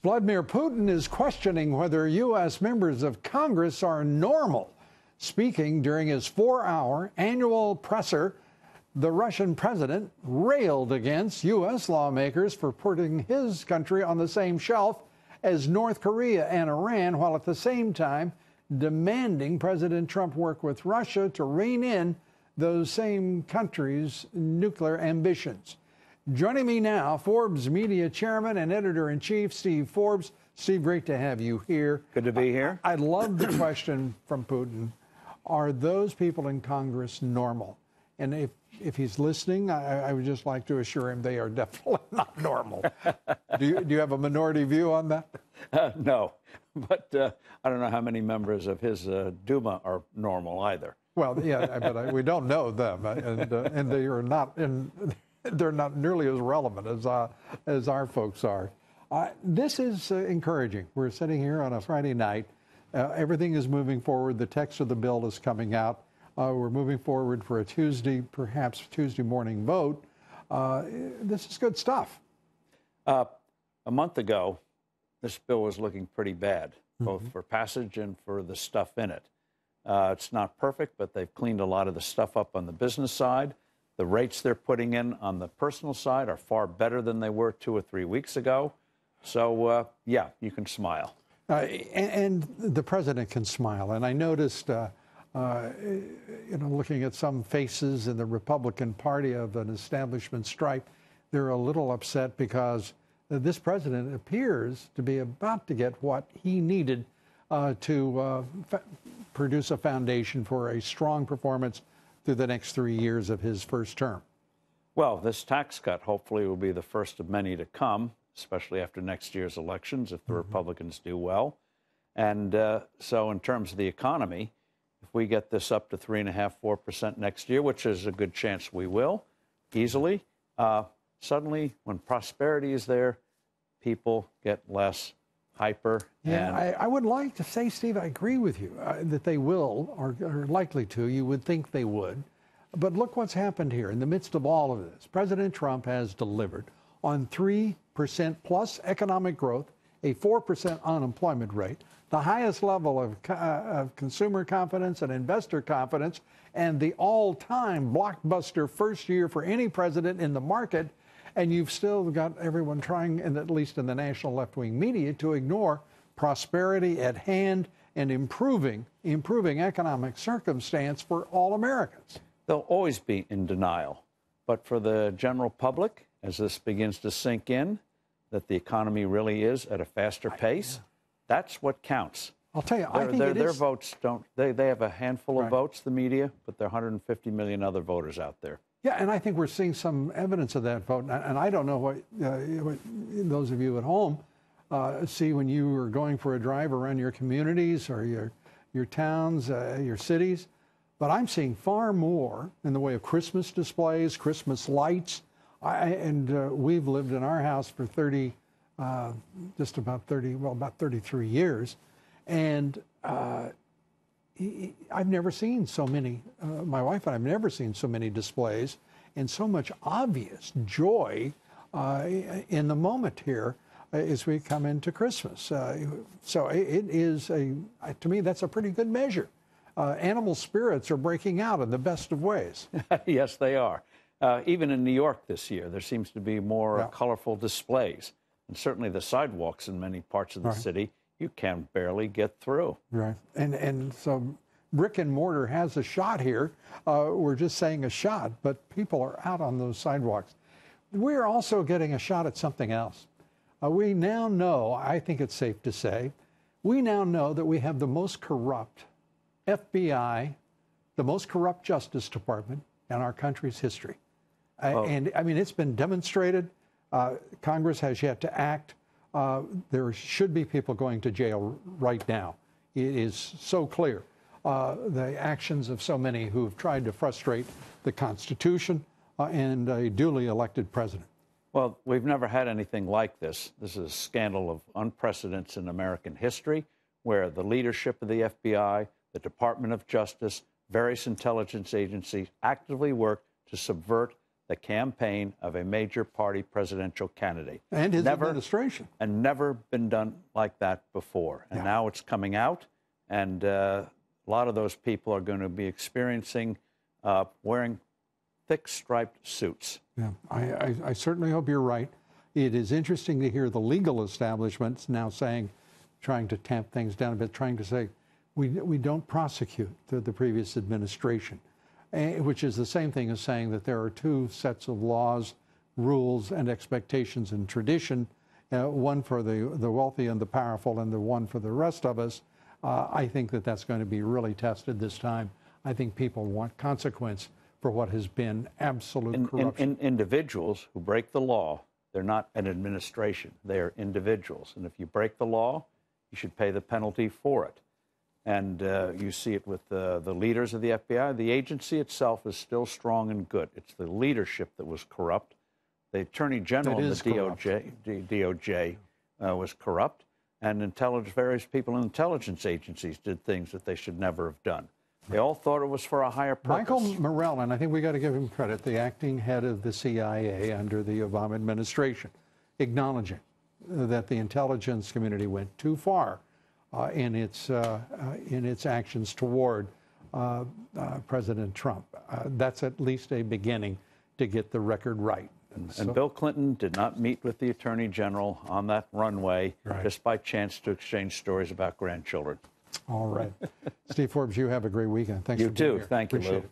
Vladimir Putin is questioning whether U.S. members of Congress are normal. Speaking during his 4-hour annual presser, the Russian president railed against U.S. lawmakers for putting his country on the same shelf as North Korea and Iran, while at the same time demanding President Trump work with Russia to rein in those same countries' nuclear ambitions. Joining me now, Forbes media chairman and editor-in-chief, Steve Forbes. Steve, great to have you here. Good to be here. I love the question from Putin. Are those people in Congress normal? And if he's listening, I would just like to assure him they are definitely not normal. Do you have a minority view on that? No, but I don't know how many members of his Duma are normal either. Well, yeah, but we don't know them, and they are not they're not nearly as relevant as our folks are. This is encouraging. We're sitting here on a Friday night. Everything is moving forward. The text of the bill is coming out. We're moving forward for a Tuesday, perhaps Tuesday morning vote. This is good stuff. A month ago, this bill was looking pretty bad, both for passage and for the stuff in it. It's not perfect, but they've cleaned a lot of the stuff up on the business side. The rates they're putting in on the personal side are far better than they were 2 or 3 weeks ago. So, yeah, you can smile. And the president can smile. And I noticed, looking at some faces in the Republican Party of an establishment stripe, they're a little upset because this president appears to be about to get what he needed to produce a foundation for a strong performance through the next 3 years of his first term. Well, this tax cut hopefully will be the first of many to come, especially after next year's elections if the Republicans do well. And so in terms of the economy, if we get this up to 3.5%, 4% next year, which is a good chance we will, easily, suddenly when prosperity is there, people get less hyper. Yeah, I would like to say, Steve, I agree with you that they will, or are likely to. You would think they would. But look what's happened here. In the midst of all of this, President Trump has delivered on 3% plus economic growth, a 4% unemployment rate, the highest level of consumer confidence and investor confidence, and the all-time blockbuster first year for any president in the market. And you've still got everyone trying, and at least in the national left-wing media, to ignore prosperity at hand and improving economic circumstance for all Americans. They'll always be in denial. But for the general public, as this begins to sink in, that the economy really is at a faster pace, that's what counts. I'll tell you, I think their votes don't, they have a handful of votes, the media, but there are 150 million other voters out there. Yeah, and I think we're seeing some evidence of that vote. And I don't know what those of you at home see when you are going for a drive around your communities or your towns, your cities. But I'm seeing far more in the way of Christmas displays, Christmas lights. We've lived in our house for about 33 years. And I've never seen so many, my wife and I have never seen so many displays and so much obvious joy in the moment here as we come into Christmas. So it is, to me, that's a pretty good measure. Animal spirits are breaking out in the best of ways. Yes, they are. Even in New York this year, there seems to be more colorful displays. And certainly the sidewalks in many parts of the city, you can barely get through. Right. And so brick and mortar has a shot here. We're just saying a shot, but people are out on those sidewalks. We're also getting a shot at something else. We now know, I think it's safe to say, we now know that we have the most corrupt FBI, the most corrupt Justice Department in our country's history. And I mean, it's been demonstrated. Congress has yet to act. There should be people going to jail right now. It is so clear. The actions of so many who've tried to frustrate the Constitution and a duly elected president. Well, we've never had anything like this. This is a scandal of unprecedented in American history, where the leadership of the FBI, the Department of Justice, various intelligence agencies actively work to subvert the campaign of a major party presidential candidate. And his administration. And never been done like that before. And now it's coming out, and a lot of those people are going to be experiencing wearing thick striped suits. Yeah, I certainly hope you're right. It is interesting to hear the legal establishments now trying to tamp things down a bit, trying to say, we don't prosecute the previous administration, which is the same thing as saying that there are two sets of laws, rules, and expectations and tradition, one for the wealthy and the powerful and the one for the rest of us. I think that that's going to be really tested this time. I think people want consequence for what has been absolute corruption. Individuals who break the law, they're not an administration. They are individuals. And if you break the law, you should pay the penalty for it. And you see it with the leaders of the FBI. The agency itself is still strong and good. It's the leadership that was corrupt. The Attorney General of the DOJ was corrupt. And various people in intelligence agencies did things that they should never have done. They all thought it was for a higher purpose. Michael Morell, and I think we got to give him credit, the acting head of the CIA under the Obama administration, acknowledging that the intelligence community went too far in its actions toward President Trump. That's at least a beginning to get the record right. And Bill Clinton did not meet with the Attorney General on that runway just by chance to exchange stories about grandchildren. All right. Steve Forbes, you have a great weekend. Thanks for being here. You too. Thank you, Lou.